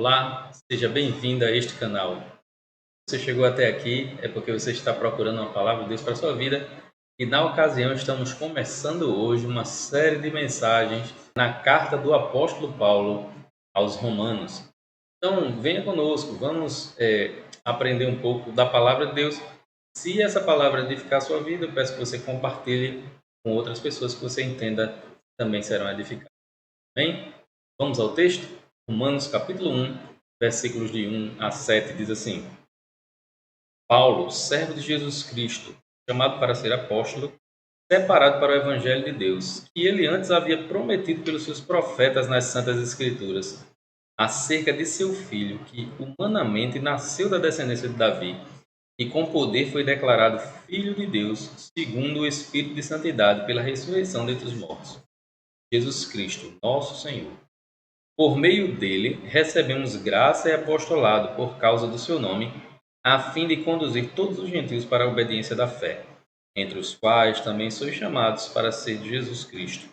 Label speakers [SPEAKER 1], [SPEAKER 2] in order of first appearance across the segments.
[SPEAKER 1] Olá, seja bem-vindo a este canal. Se você chegou até aqui é porque você está procurando uma palavra de Deus para a sua vida e na ocasião estamos começando hoje uma série de mensagens na carta do apóstolo Paulo aos Romanos. Então venha conosco, vamos aprender um pouco da palavra de Deus. Se essa palavra edificar a sua vida, eu peço que você compartilhe com outras pessoas que você entenda também serão edificadas. Bem, vamos ao texto? Romanos capítulo 1, versículos de 1 a 7 diz assim: Paulo, servo de Jesus Cristo, chamado para ser apóstolo, separado para o evangelho de Deus, que ele antes havia prometido pelos seus profetas nas santas escrituras, acerca de seu filho, que humanamente nasceu da descendência de Davi, e com poder foi declarado filho de Deus, segundo o Espírito de santidade, pela ressurreição dentre os mortos. Jesus Cristo, nosso Senhor. Por meio dele, recebemos graça e apostolado por causa do seu nome, a fim de conduzir todos os gentios para a obediência da fé, entre os quais também sois chamados para ser de Jesus Cristo.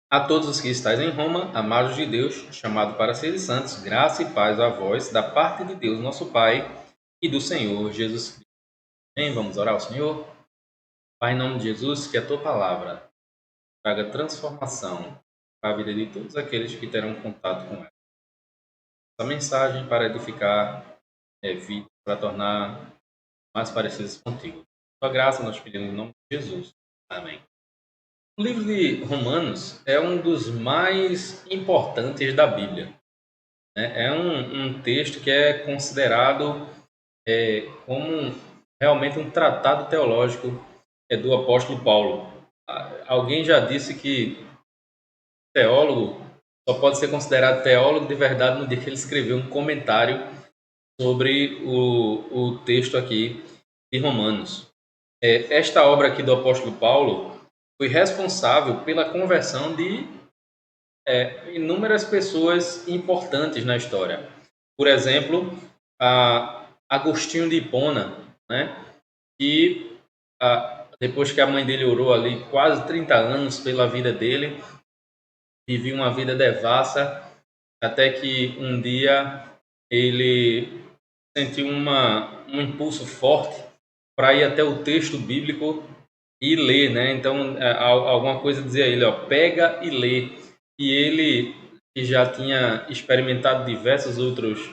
[SPEAKER 1] A todos os que estáis em Roma, amados de Deus, chamados para serem santos, graça e paz a vós, da parte de Deus nosso Pai e do Senhor Jesus Cristo. Bem, vamos orar ao Senhor? Pai, em nome de Jesus, que a tua palavra traga transformação para a vida de todos aqueles que terão contato com ela. Essa mensagem para edificar vidas, para tornar mais parecidas contigo. Sua graça nós pedimos em nome de Jesus. Amém. O livro de Romanos é um dos mais importantes da Bíblia. Né? É um texto que é considerado como realmente um tratado teológico do apóstolo Paulo. Alguém já disse que teólogo só pode ser considerado teólogo de verdade no dia que ele escreveu um comentário sobre o texto aqui de Romanos. Esta obra aqui do apóstolo Paulo foi responsável pela conversão de inúmeras pessoas importantes na história. Por exemplo, Agostinho de Hipona, né? Que depois que a mãe dele orou ali quase 30 anos pela vida dele, vivia uma vida devassa, até que um dia ele sentiu um impulso forte para ir até o texto bíblico e ler, né? Então, alguma coisa dizia a ele, ó, pega e lê. E ele, que já tinha experimentado diversos outros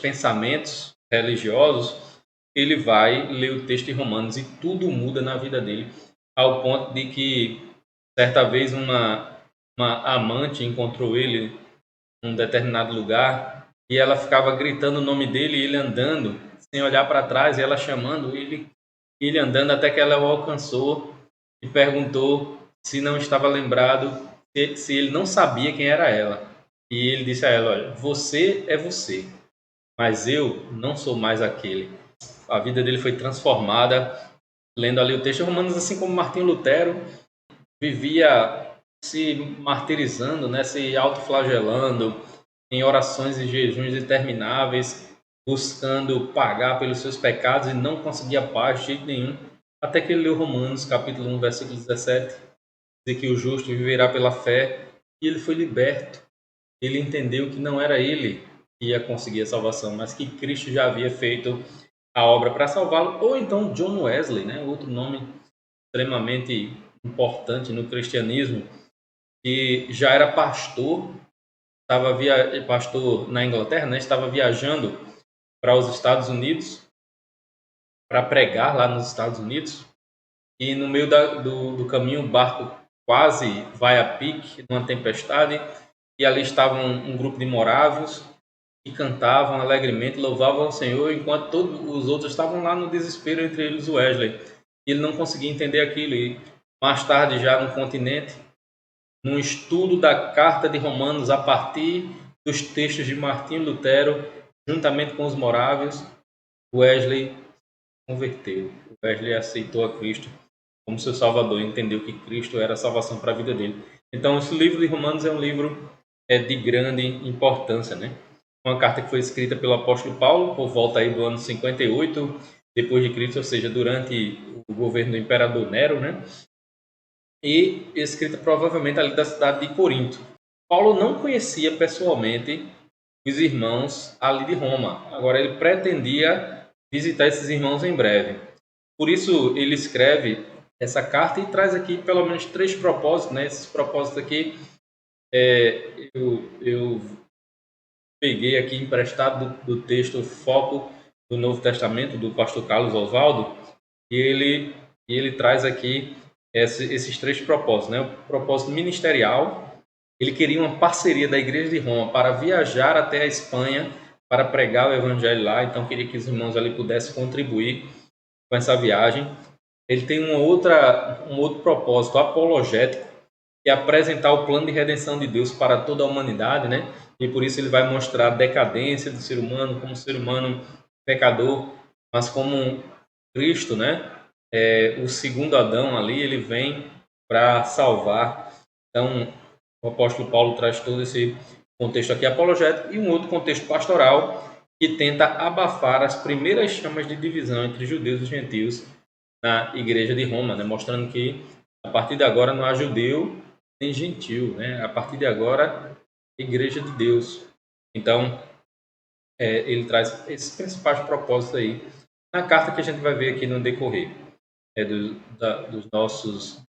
[SPEAKER 1] pensamentos religiosos, ele vai ler o texto de Romanos e tudo muda na vida dele, ao ponto de que, certa vez, uma amante encontrou ele em um determinado lugar e ela ficava gritando o nome dele e ele andando, sem olhar para trás, e ela chamando ele andando até que ela o alcançou e perguntou se não estava lembrado, se ele não sabia quem era ela. E ele disse a ela, olha, você é você, mas eu não sou mais aquele. A vida dele foi transformada lendo ali o texto de Romanos, assim como Martinho Lutero vivia se martirizando, né, se autoflagelando em orações e jejuns intermináveis, buscando pagar pelos seus pecados e não conseguia paz de jeito nenhum, até que ele leu Romanos, capítulo 1, versículo 17, diz que o justo viverá pela fé, e ele foi liberto. Ele entendeu que não era ele que ia conseguir a salvação, mas que Cristo já havia feito a obra para salvá-lo. Ou então John Wesley, né, outro nome extremamente importante no cristianismo, que já era pastor, pastor na Inglaterra, né? Estava viajando para os Estados Unidos para pregar lá nos Estados Unidos, e no meio do caminho o barco quase vai a pique numa tempestade, e ali estava um grupo de morávios que cantavam alegremente, louvavam o Senhor, enquanto todos os outros estavam lá no desespero, entre eles o Wesley. E ele não conseguia entender aquilo, e mais tarde, já no continente, num estudo da carta de Romanos a partir dos textos de Martinho Lutero, juntamente com os morávios, Wesley converteu. Wesley aceitou a Cristo como seu Salvador e entendeu que Cristo era a salvação para a vida dele. Então, esse livro de Romanos é um livro de grande importância, né? Uma carta que foi escrita pelo apóstolo Paulo por volta aí do ano 58 depois de Cristo, ou seja, durante o governo do imperador Nero, né? E escrita provavelmente ali da cidade de Corinto. Paulo não conhecia pessoalmente os irmãos ali de Roma. Agora, ele pretendia visitar esses irmãos em breve. Por isso, ele escreve essa carta e traz aqui pelo menos 3 propósitos, né? Esses propósitos aqui eu peguei aqui emprestado do texto Foco do Novo Testamento, do pastor Carlos Oswaldo, e ele traz aqui esses 3 propósitos, né? O propósito ministerial, ele queria uma parceria da Igreja de Roma para viajar até a Espanha para pregar o evangelho lá, então queria que os irmãos ali pudessem contribuir com essa viagem. Ele tem um outro propósito apologético, que é apresentar o plano de redenção de Deus para toda a humanidade, né? E por isso ele vai mostrar a decadência do ser humano como ser humano pecador, mas como Cristo, né? O segundo Adão ali, ele vem para salvar. Então, o apóstolo Paulo traz todo esse contexto aqui apologético e um outro contexto pastoral que tenta abafar as primeiras chamas de divisão entre judeus e gentios na igreja de Roma, né? Mostrando que a partir de agora não há judeu nem gentil, né? A partir de agora, igreja de Deus. Então, ele traz esses principais propósitos aí na carta que a gente vai ver aqui no decorrer dos nossos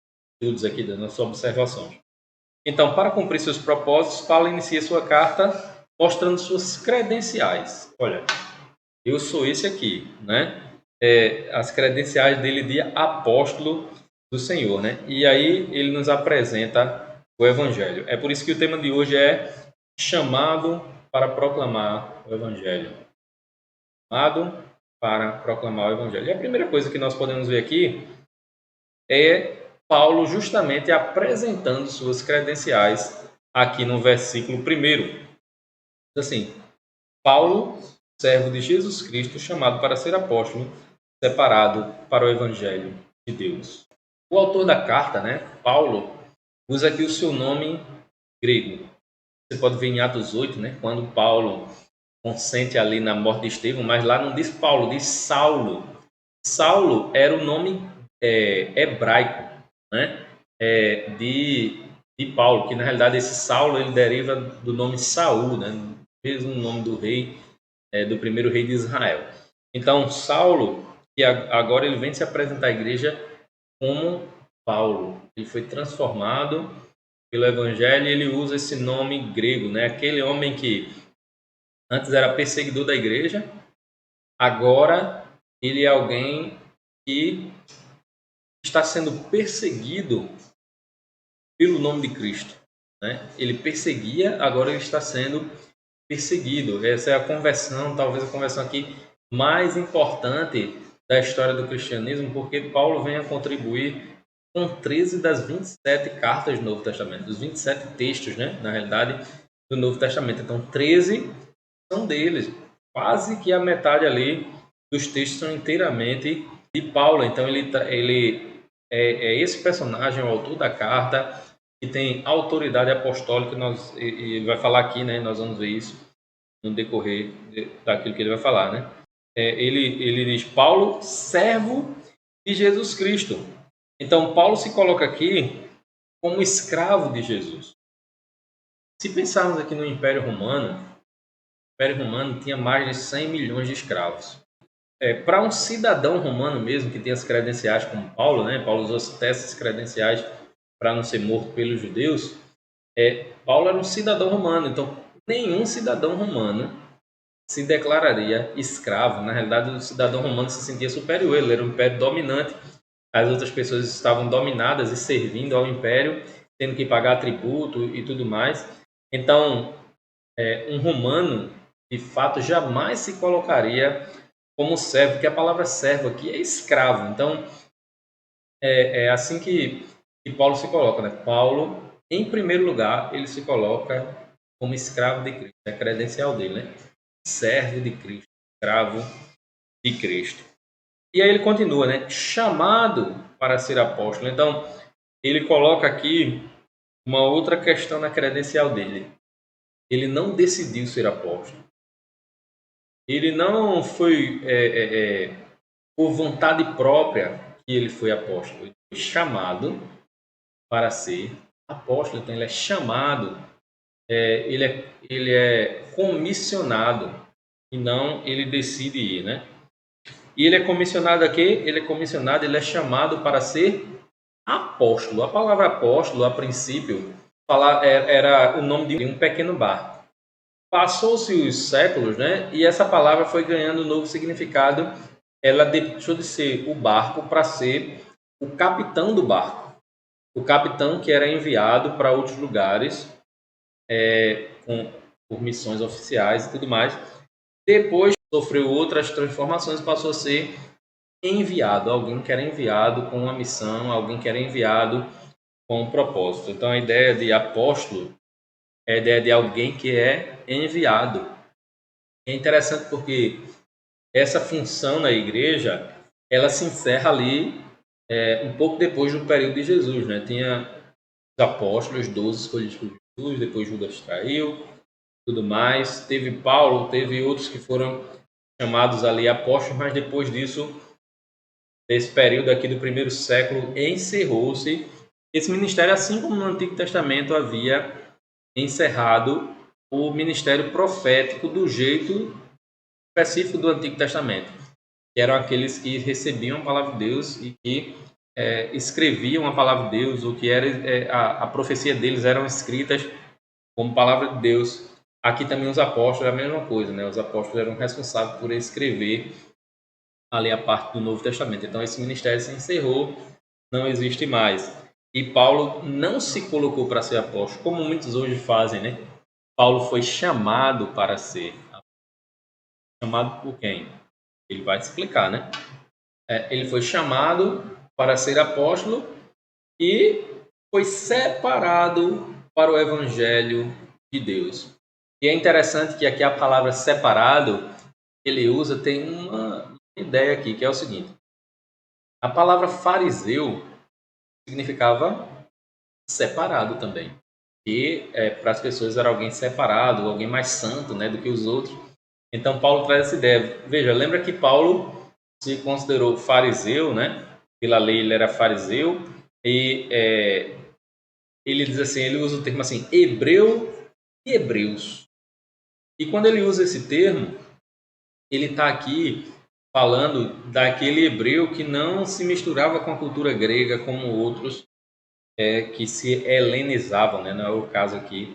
[SPEAKER 1] estudos aqui, das nossas observações. Então, para cumprir seus propósitos, Paulo inicia sua carta mostrando suas credenciais. Olha, eu sou esse aqui, né? As credenciais dele de apóstolo do Senhor, né? E aí ele nos apresenta o Evangelho. É por isso que o tema de hoje é chamado para proclamar o Evangelho. Chamado para proclamar o Evangelho. E a primeira coisa que nós podemos ver aqui é Paulo justamente apresentando suas credenciais aqui no versículo 1. Assim, Paulo, servo de Jesus Cristo, chamado para ser apóstolo, separado para o Evangelho de Deus. O autor da carta, né, Paulo, usa aqui o seu nome grego. Você pode ver em Atos 8, né, quando Paulo consente ali na morte de Estevão, mas lá não diz Paulo, diz Saulo. Saulo era o nome hebraico, né, de Paulo, que na realidade esse Saulo ele deriva do nome Saul, né, mesmo nome do rei, do primeiro rei de Israel. Então, Saulo, que agora ele vem se apresentar à igreja como Paulo. Ele foi transformado pelo evangelho e ele usa esse nome grego, né? Aquele homem que antes era perseguidor da igreja, agora ele é alguém que está sendo perseguido pelo nome de Cristo, né? Ele perseguia, agora ele está sendo perseguido. Essa é a conversão, talvez a conversão aqui mais importante da história do cristianismo, porque Paulo vem a contribuir com 13 das 27 cartas do Novo Testamento, dos 27 textos, né, na realidade, do Novo Testamento. Então, 13 são deles. Quase que a metade ali dos textos são inteiramente de Paulo. Então, ele é esse personagem, o autor da carta, que tem autoridade apostólica. Ele vai falar aqui, né, nós vamos ver isso no decorrer daquilo que ele vai falar, né? Ele diz, Paulo, servo de Jesus Cristo. Então, Paulo se coloca aqui como escravo de Jesus. Se pensarmos aqui no Império Romano, o Império Romano tinha mais de 100 milhões de escravos. Para um cidadão romano mesmo, que tem as credenciais como Paulo, né? Paulo usou até essas credenciais para não ser morto pelos judeus. Paulo era um cidadão romano, então nenhum cidadão romano se declararia escravo. Na realidade, o cidadão romano se sentia superior, ele era um império dominante, as outras pessoas estavam dominadas e servindo ao império, tendo que pagar tributo e tudo mais. Então, um romano, de fato, jamais se colocaria como servo, porque a palavra servo aqui é escravo. Então, é assim que Paulo se coloca, né? Paulo, em primeiro lugar, ele se coloca como escravo de Cristo, é a credencial dele, né? Servo de Cristo, escravo de Cristo. E aí ele continua, né? Chamado para ser apóstolo. Então, ele coloca aqui uma outra questão na credencial dele. Ele não decidiu ser apóstolo. Ele não foi por vontade própria que ele foi apóstolo. Ele foi chamado para ser apóstolo. Então, ele é chamado ele é comissionado e não ele decide ir, né? E ele é comissionado aqui, ele é chamado para ser apóstolo. A palavra apóstolo, a princípio, era o nome de um pequeno barco. Passou-se os séculos, né? E essa palavra foi ganhando um novo significado. Ela deixou de ser o barco para ser o capitão do barco. O capitão que era enviado para outros lugares por missões oficiais e tudo mais. Depois sofreu outras transformações e passou a ser enviado. Alguém que era enviado com uma missão, alguém que era enviado com um propósito. Então a ideia de apóstolo é a ideia de alguém que é enviado. É interessante porque essa função na igreja, ela se encerra ali um pouco depois do período de Jesus, né? Tinha os apóstolos, 12 escolhidos por Jesus, depois Judas traiu, tudo mais. Teve Paulo, teve outros que foram chamados ali apóstolos, mas depois disso, desse período aqui do primeiro século, encerrou-se esse ministério, assim como no Antigo Testamento havia encerrado o ministério profético do jeito específico do Antigo Testamento, que eram aqueles que recebiam a palavra de Deus e que escreviam a palavra de Deus, ou que a profecia deles eram escritas como palavra de Deus. Aqui também os apóstolos, é a mesma coisa, né? Os apóstolos eram responsáveis por escrever ali a parte do Novo Testamento. Então esse ministério se encerrou, não existe mais. E Paulo não se colocou para ser apóstolo, como muitos hoje fazem, né? Paulo foi chamado para ser. Chamado por quem? Ele vai explicar, né? Ele foi chamado para ser apóstolo e foi separado para o evangelho de Deus. E é interessante que aqui a palavra separado, ele usa, tem uma ideia aqui, que é o seguinte. A palavra fariseu significava separado também. E para as pessoas era alguém separado, alguém mais santo, né, do que os outros. Então Paulo traz essa ideia. Veja, lembra que Paulo se considerou fariseu, né? Pela lei ele era fariseu e ele diz assim, ele usa o termo assim, hebreu e hebreus. E quando ele usa esse termo, ele está aqui falando daquele hebreu que não se misturava com a cultura grega como outros que se helenizavam, né? Não é o caso aqui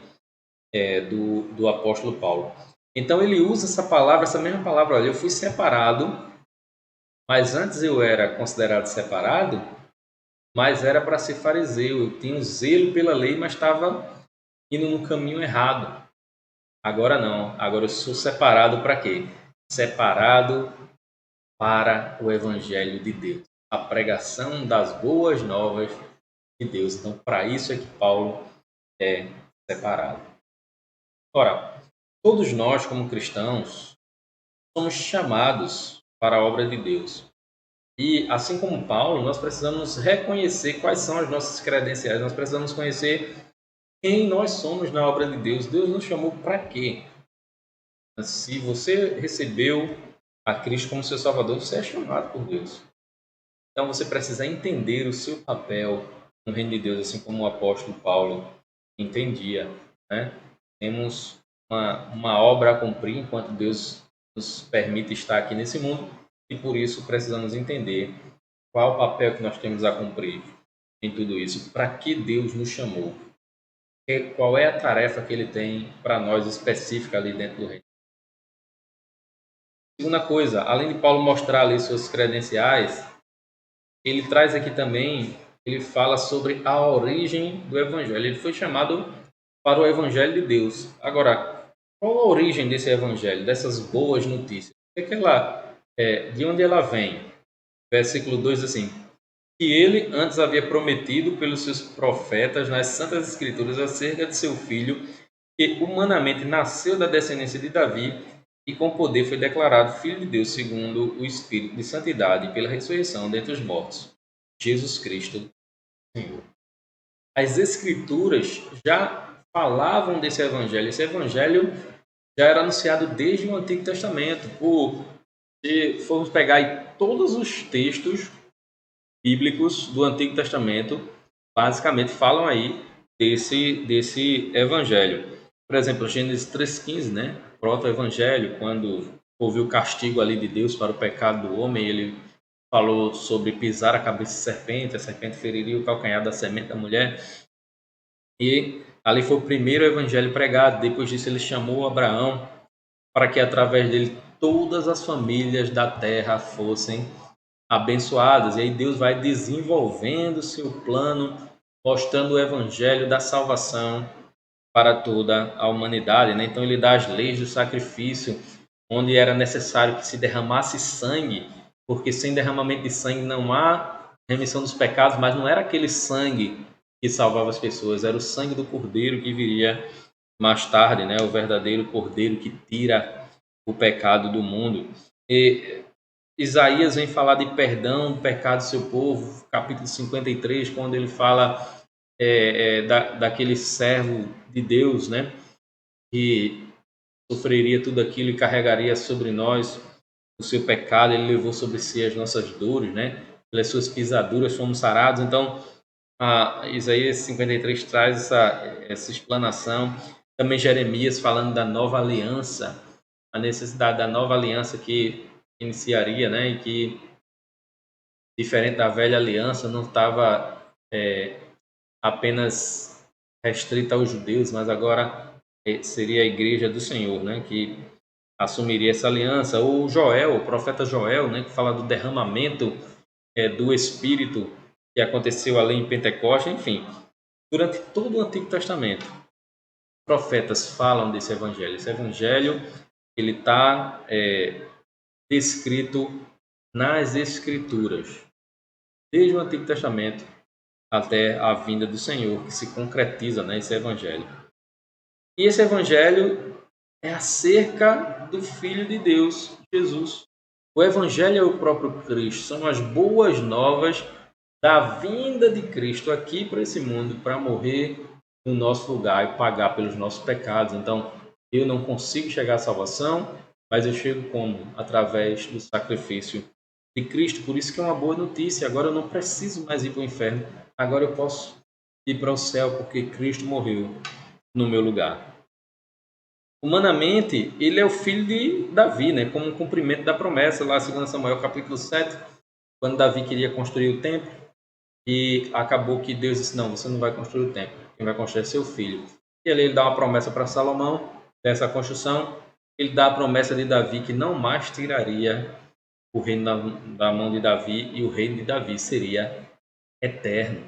[SPEAKER 1] do apóstolo Paulo. Então ele usa essa palavra, essa mesma palavra, olha, eu fui separado, mas antes eu era considerado separado, mas era para ser fariseu, eu tinha um zelo pela lei, mas estava indo no caminho errado. Agora não, agora eu sou separado para quê? Separado para o evangelho de Deus, a pregação das boas novas de Deus. Então, para isso é que Paulo é separado. Ora, todos nós, como cristãos, somos chamados para a obra de Deus. E, assim como Paulo, nós precisamos reconhecer quais são as nossas credenciais, nós precisamos conhecer quem nós somos na obra de Deus. Deus nos chamou para quê? Se você recebeu a Cristo como seu Salvador, você é chamado por Deus. Então você precisa entender o seu papel no reino de Deus, assim como o apóstolo Paulo entendia, né? Temos uma obra a cumprir enquanto Deus nos permite estar aqui nesse mundo e por isso precisamos entender qual o papel que nós temos a cumprir em tudo isso, para que Deus nos chamou, qual é a tarefa que Ele tem para nós específica ali dentro do reino. Segunda coisa, além de Paulo mostrar ali suas credenciais, ele traz aqui também, ele fala sobre a origem do Evangelho. Ele foi chamado para o Evangelho de Deus. Agora, qual a origem desse Evangelho, dessas boas notícias? De onde ela vem? Versículo 2 assim, que ele antes havia prometido pelos seus profetas nas Santas Escrituras acerca de seu filho, que humanamente nasceu da descendência de Davi e com poder foi declarado Filho de Deus segundo o Espírito de Santidade pela ressurreição dentre os mortos, Jesus Cristo, Senhor. As Escrituras já falavam desse Evangelho. Esse Evangelho já era anunciado desde o Antigo Testamento. Se formos pegar aí todos os textos bíblicos do Antigo Testamento, basicamente falam aí desse Evangelho. Por exemplo, Gênesis 3,15, né? Proto-evangelho, quando houve o castigo ali de Deus para o pecado do homem, ele falou sobre pisar a cabeça de serpente, a serpente feriria o calcanhar da semente da mulher. E ali foi o primeiro evangelho pregado. Depois disso, ele chamou Abraão para que através dele todas as famílias da terra fossem abençoadas. E aí Deus vai desenvolvendo seu plano, mostrando o evangelho da salvação para toda a humanidade, né? Então ele dá as leis do sacrifício, onde era necessário que se derramasse sangue, porque sem derramamento de sangue não há remissão dos pecados, mas não era aquele sangue que salvava as pessoas, era o sangue do Cordeiro que viria mais tarde, né? O verdadeiro Cordeiro que tira o pecado do mundo. E Isaías vem falar de perdão do pecado do seu povo, capítulo 53, quando ele fala daquele servo de Deus, né, que sofreria tudo aquilo e carregaria sobre nós o seu pecado. Ele levou sobre si as nossas dores, né, pelas suas pisaduras fomos sarados. Então, Isaías 53 traz essa explanação. Também Jeremias falando da nova aliança, a necessidade da nova aliança que iniciaria, né, e que, diferente da velha aliança, não estava apenas restrita aos judeus, mas agora seria a igreja do Senhor, né, que assumiria essa aliança. Ou Joel, o profeta Joel, né, que fala do derramamento do Espírito que aconteceu ali em Pentecostes. Enfim, durante todo o Antigo Testamento, profetas falam desse evangelho. Esse evangelho ele está descrito nas Escrituras, desde o Antigo Testamento até a vinda do Senhor, que se concretiza nesse evangelho. E esse evangelho é acerca do Filho de Deus, Jesus. O evangelho é o próprio Cristo, são as boas novas da vinda de Cristo aqui para esse mundo, para morrer no nosso lugar e pagar pelos nossos pecados. Então, eu não consigo chegar à salvação, mas eu chego como? Através do sacrifício de Cristo. Por isso que é uma boa notícia. Agora eu não preciso mais ir para o inferno. Agora eu posso ir para o céu, porque Cristo morreu no meu lugar. Humanamente, ele é o filho de Davi, né? Como um cumprimento da promessa, lá em 2 Samuel capítulo 7, quando Davi queria construir o templo, e acabou que Deus disse, não, você não vai construir o templo, quem vai construir é seu filho. E ali ele dá uma promessa para Salomão, dessa construção. Ele dá a promessa de Davi que não mais tiraria o reino da mão de Davi, e o reino de Davi seria eterno.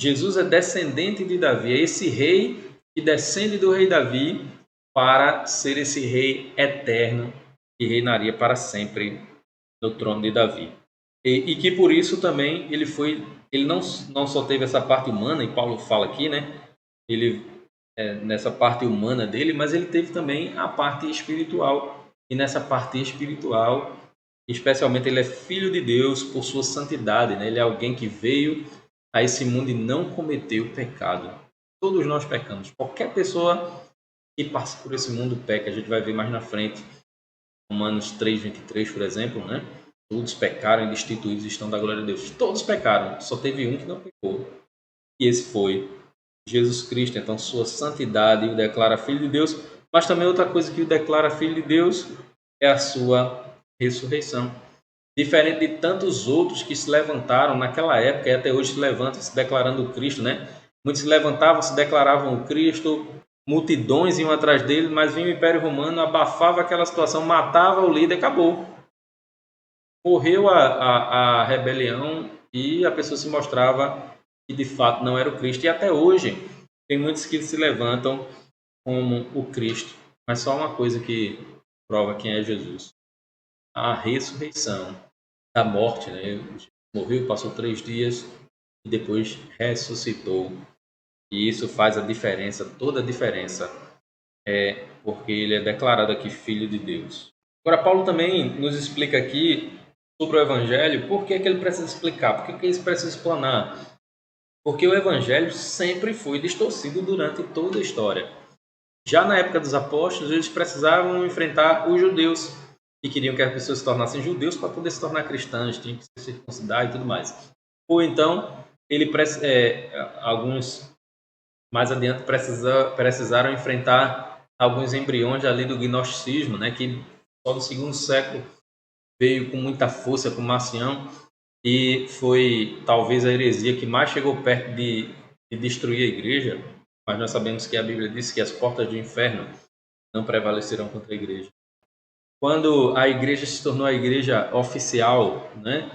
[SPEAKER 1] Jesus é descendente de Davi, é esse rei que descende do rei Davi para ser esse rei eterno que reinaria para sempre no trono de Davi. E que por isso também ele não só teve essa parte humana, e Paulo fala aqui, né? Ele nessa parte humana dele, mas ele teve também a parte espiritual. E nessa parte espiritual, especialmente, ele é filho de Deus por sua santidade, né? Ele é alguém que veio a esse mundo e não cometeu pecado. Todos nós pecamos. Qualquer pessoa que passa por esse mundo peca. A gente vai ver mais na frente, Romanos 3:23, por exemplo, né? Todos pecaram e destituídos estão da glória de Deus. Todos pecaram, só teve um que não pecou. E esse foi Jesus Cristo. Então, sua santidade o declara filho de Deus, mas também outra coisa que o declara filho de Deus é a sua ressurreição. Diferente de tantos outros que se levantaram naquela época e até hoje se levantam se declarando o Cristo, né? Muitos se levantavam, se declaravam o Cristo, multidões iam atrás dele, mas vinha o Império Romano, abafava aquela situação, matava o líder, acabou. Morreu a rebelião e a pessoa se mostrava que de fato não era o Cristo. E até hoje tem muitos que se levantam como o Cristo. Mas só uma coisa que prova quem é Jesus: a ressurreição da morte, né? Morreu, passou 3 dias e depois ressuscitou. E isso faz a diferença, toda a diferença, porque ele é declarado aqui filho de Deus. Agora, Paulo também nos explica aqui sobre o Evangelho. Por que ele precisa explicar? Por que ele precisa explanar? Porque o Evangelho sempre foi distorcido durante toda a história. Já na época dos apóstolos, eles precisavam enfrentar os judeus, que queriam que as pessoas se tornassem judeus para poder se tornar cristãs, tinham que se circuncidar e tudo mais. Ou então, alguns mais adiante precisaram enfrentar alguns embriões ali do gnosticismo, né, que só no segundo século veio com muita força com Marcião e foi talvez a heresia que mais chegou perto de destruir a igreja, mas nós sabemos que a Bíblia diz que as portas do inferno não prevalecerão contra a igreja. Quando a igreja se tornou a igreja oficial, né,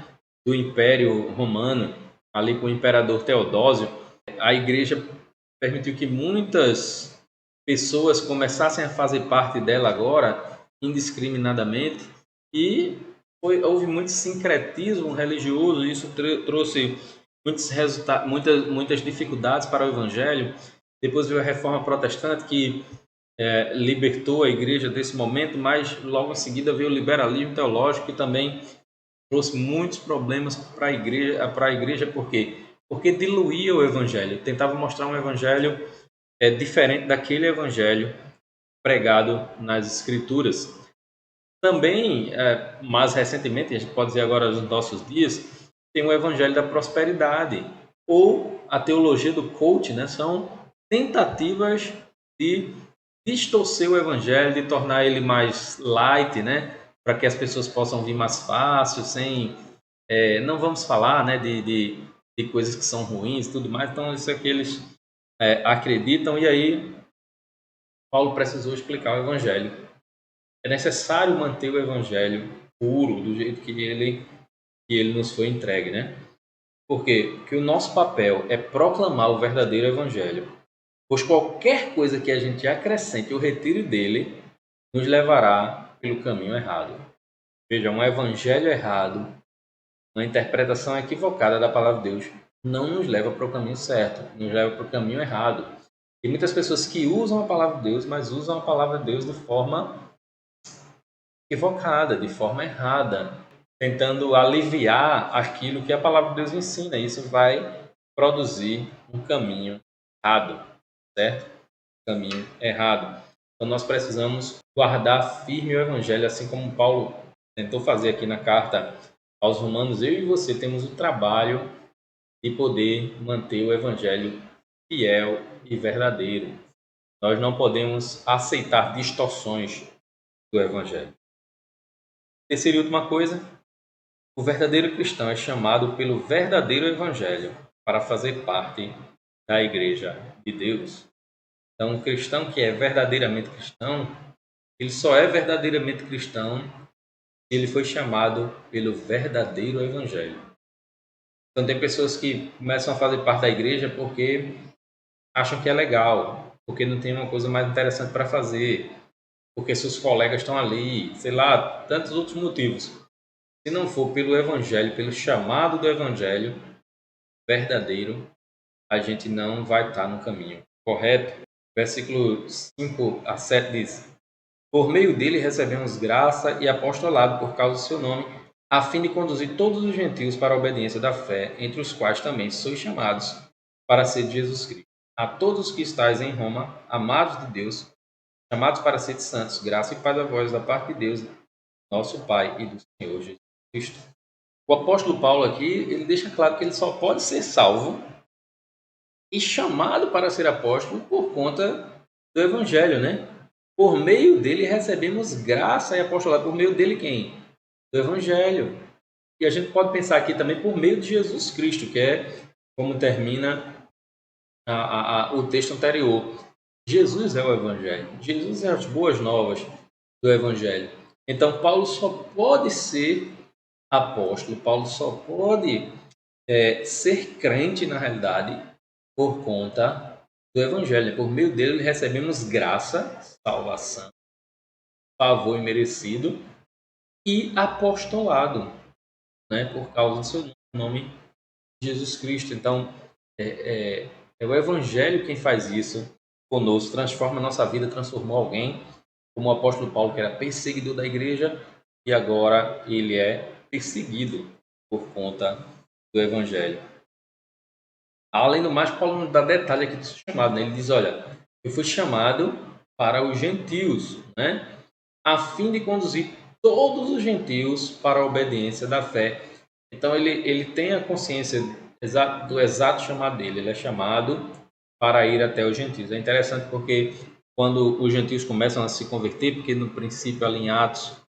[SPEAKER 1] do Império Romano, ali com o imperador Teodósio, a igreja permitiu que muitas pessoas começassem a fazer parte dela agora, indiscriminadamente, e houve muito sincretismo religioso, e isso trouxe muitas dificuldades para o evangelho. Depois veio a Reforma Protestante, que libertou a igreja desse momento, mas logo em seguida veio o liberalismo teológico, que também trouxe muitos problemas para a igreja, por quê? Porque diluía o evangelho, tentava mostrar um evangelho diferente daquele evangelho pregado nas escrituras. Também, mais recentemente, a gente pode dizer agora nos nossos dias, tem o evangelho da prosperidade, ou a teologia do coach, né? São tentativas de distorcer o evangelho, de tornar ele mais light, né? Para que as pessoas possam vir mais fácil, sem... não vamos falar, né, de coisas que são ruins e tudo mais. Então, isso é que eles acreditam. E aí, Paulo precisou explicar o evangelho. É necessário manter o evangelho puro, do jeito que ele nos foi entregue, né? Por quê? Porque o nosso papel é proclamar o verdadeiro evangelho. Pois qualquer coisa que a gente acrescente ou retire dele nos levará pelo caminho errado. Veja, um evangelho errado, uma interpretação equivocada da palavra de Deus, não nos leva para o caminho certo, nos leva para o caminho errado. Tem muitas pessoas que usam a palavra de Deus, mas usam a palavra de Deus de forma equivocada, de forma errada, tentando aliviar aquilo que a palavra de Deus ensina. Isso vai produzir um caminho errado, certo? Caminho errado. Então nós precisamos guardar firme o evangelho, assim como Paulo tentou fazer aqui na carta aos Romanos. Eu e você temos o trabalho de poder manter o evangelho fiel e verdadeiro. Nós não podemos aceitar distorções do evangelho. Terceira e última coisa, o verdadeiro cristão é chamado pelo verdadeiro evangelho para fazer parte da igreja de Deus. Então, um cristão que é verdadeiramente cristão, ele só é verdadeiramente cristão se ele foi chamado pelo verdadeiro evangelho. Então, tem pessoas que começam a fazer parte da igreja porque acham que é legal, porque não tem uma coisa mais interessante para fazer, porque seus colegas estão ali, sei lá, tantos outros motivos. Se não for pelo evangelho, pelo chamado do evangelho verdadeiro, a gente não vai estar no caminho correto. Versículo 5 a 7 diz: por meio dele recebemos graça e apostolado por causa do seu nome, a fim de conduzir todos os gentios para a obediência da fé, entre os quais também sois chamados para ser Jesus Cristo. A todos que estáis em Roma, amados de Deus, chamados para ser santos, graça e paz a vós da parte de Deus, nosso Pai e do Senhor Jesus Cristo. O apóstolo Paulo aqui, ele deixa claro que ele só pode ser salvo e chamado para ser apóstolo por conta do evangelho, né? Por meio dele recebemos graça e apostolado. Por meio dele quem? Do evangelho. E a gente pode pensar aqui também por meio de Jesus Cristo, que é como termina o texto anterior. Jesus é o evangelho. Jesus é as boas novas do evangelho. Então Paulo só pode ser apóstolo, Paulo só pode ser crente na realidade por conta do evangelho. Por meio dele recebemos graça, salvação, favor imerecido e apostolado, né, por causa do seu nome, Jesus Cristo. Então, é o evangelho quem faz isso conosco, transforma a nossa vida, transformou alguém, como o apóstolo Paulo, que era perseguidor da igreja, e agora ele é perseguido por conta do evangelho. Além do mais, Paulo nos dá detalhe aqui do seu chamado, né? Ele diz, olha, eu fui chamado para os gentios, né? A fim de conduzir todos os gentios para a obediência da fé. Então, ele tem a consciência do exato chamado dele. Ele é chamado para ir até os gentios. É interessante porque quando os gentios começam a se converter, porque no princípio ali em Atos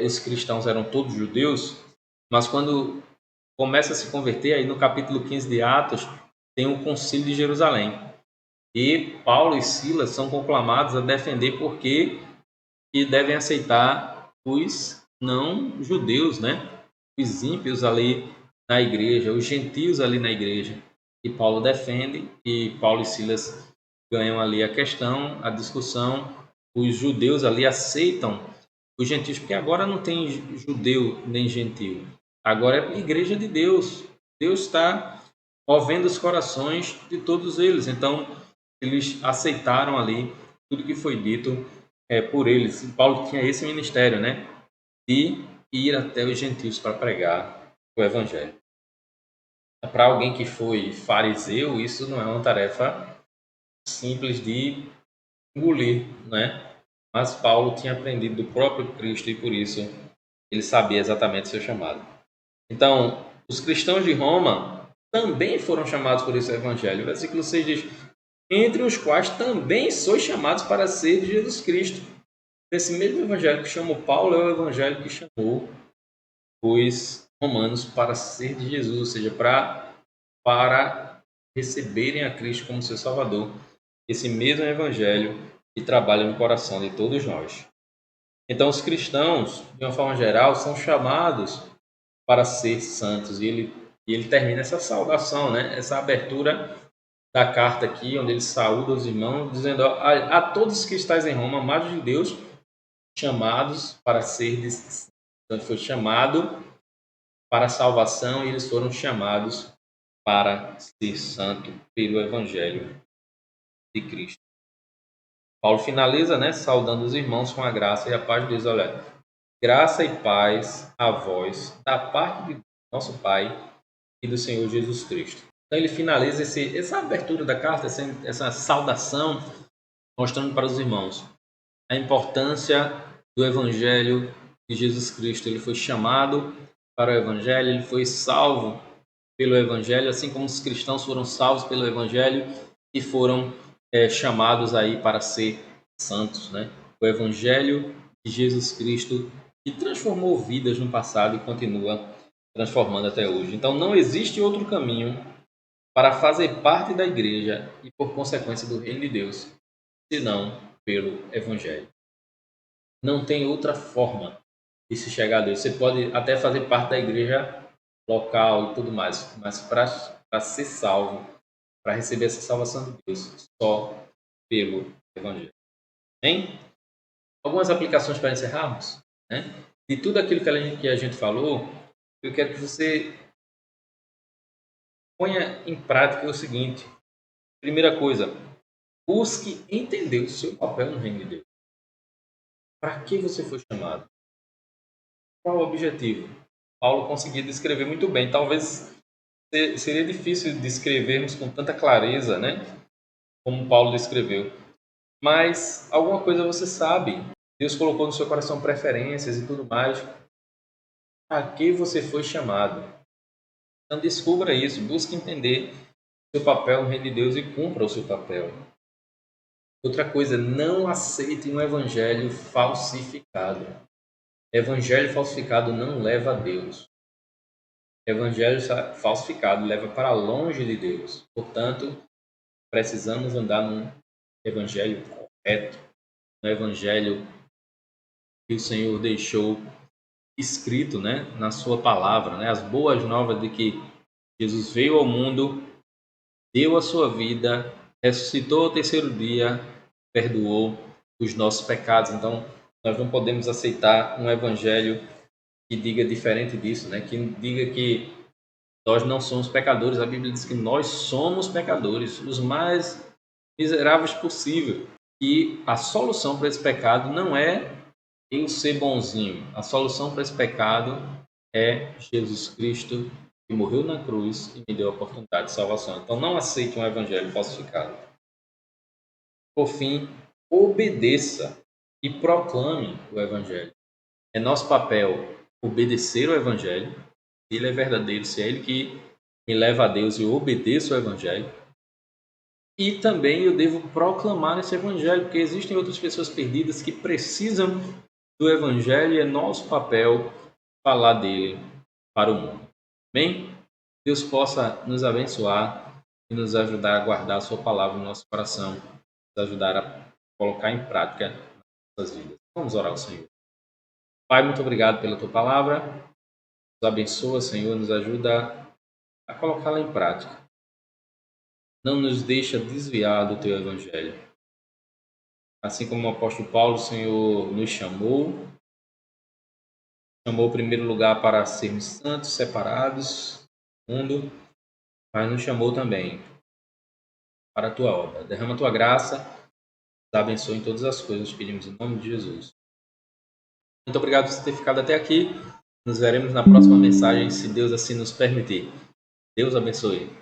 [SPEAKER 1] os cristãos eram todos judeus, mas quando começa a se converter, aí no capítulo 15 de Atos, tem o Concílio de Jerusalém. E Paulo e Silas são conclamados a defender porque que devem aceitar os não judeus, né? Os ímpios ali na igreja, os gentios ali na igreja. E Paulo defende, e Paulo e Silas ganham ali a questão, a discussão. Os judeus ali aceitam os gentios, porque agora não tem judeu nem gentio. Agora é a igreja de Deus. Deus está movendo os corações de todos eles. Então, eles aceitaram ali tudo que foi dito por eles. Paulo tinha esse ministério, né? De ir até os gentios para pregar o evangelho. Para alguém que foi fariseu, isso não é uma tarefa simples de engolir, né? Mas Paulo tinha aprendido do próprio Cristo e por isso ele sabia exatamente o seu chamado. Então, os cristãos de Roma também foram chamados por esse evangelho. O versículo 6 diz: entre os quais também sois chamados para ser de Jesus Cristo. Esse mesmo evangelho que chamou Paulo é o evangelho que chamou os romanos para ser de Jesus, ou seja, para receberem a Cristo como seu Salvador. Esse mesmo evangelho que trabalha no coração de todos nós. Então, os cristãos, de uma forma geral, são chamados para ser santos. E ele termina essa saudação, né? Essa abertura da carta aqui, onde ele saúda os irmãos, dizendo a todos que estáis em Roma, amados de Deus, chamados para ser santos. Então, foi chamado para a salvação e eles foram chamados para ser santo pelo Evangelho de Cristo. Paulo finaliza, né, saudando os irmãos com a graça e a paz de Deus. Olha, graça e paz a vós, da parte de nosso Pai e do Senhor Jesus Cristo. Então ele finaliza essa abertura da carta, essa saudação, mostrando para os irmãos a importância do Evangelho de Jesus Cristo. Ele foi chamado para o Evangelho, ele foi salvo pelo Evangelho, assim como os cristãos foram salvos pelo Evangelho e foram chamados aí para ser santos, né? O Evangelho de Jesus Cristo que transformou vidas no passado e continua transformando até hoje. Então não existe outro caminho para fazer parte da igreja e por consequência do reino de Deus, senão pelo Evangelho. Não tem outra forma de se chegar a Deus. Você pode até fazer parte da igreja local e tudo mais, mas para ser salvo, para receber essa salvação de Deus, só pelo Evangelho. Hein? Algumas aplicações para encerrarmos, né? De tudo aquilo que a gente falou, eu quero que você ponha em prática o seguinte. Primeira coisa, busque entender o seu papel no reino de Deus. Para que você foi chamado? Qual o objetivo? Paulo conseguia descrever muito bem. Talvez seria difícil descrevermos com tanta clareza, né? Como Paulo descreveu. Mas alguma coisa você sabe. Deus colocou no seu coração preferências e tudo mais. Para que você foi chamado? Então descubra isso. Busque entender o seu papel no reino de Deus e cumpra o seu papel. Outra coisa, não aceite um evangelho falsificado. Evangelho falsificado não leva a Deus. Evangelho falsificado leva para longe de Deus. Portanto, precisamos andar num evangelho correto, no evangelho que o Senhor deixou escrito, né, na sua palavra, né, as boas novas de que Jesus veio ao mundo, deu a sua vida, ressuscitou ao terceiro dia, perdoou os nossos pecados. Então, nós não podemos aceitar um evangelho que diga diferente disso, né, que diga que nós não somos pecadores. A Bíblia diz que nós somos pecadores, os mais miseráveis possível. E a solução para esse pecado não é eu ser bonzinho. A solução para esse pecado é Jesus Cristo, que morreu na cruz e me deu a oportunidade de salvação. Então não aceite um evangelho falsificado. Por fim, obedeça e proclame o evangelho. É nosso papel obedecer o evangelho. Ele é verdadeiro, se é ele que me leva a Deus e eu obedeço o evangelho. E também eu devo proclamar esse evangelho, porque existem outras pessoas perdidas que precisam do evangelho e é nosso papel falar dele para o mundo. Amém? Deus possa nos abençoar e nos ajudar a guardar a sua palavra no nosso coração, nos ajudar a colocar em prática nas nossas vidas. Vamos orar ao Senhor. Pai, muito obrigado pela tua palavra. Nos abençoa, Senhor, nos ajuda a colocá-la em prática. Não nos deixa desviar do teu evangelho. Assim como o apóstolo Paulo, o Senhor nos chamou em primeiro lugar para sermos santos, separados do mundo, mas nos chamou também para a tua obra. Derrama a tua graça, nos abençoe em todas as coisas, pedimos em nome de Jesus. Muito obrigado por ter ficado até aqui. Nos veremos na próxima mensagem, se Deus assim nos permitir. Deus abençoe.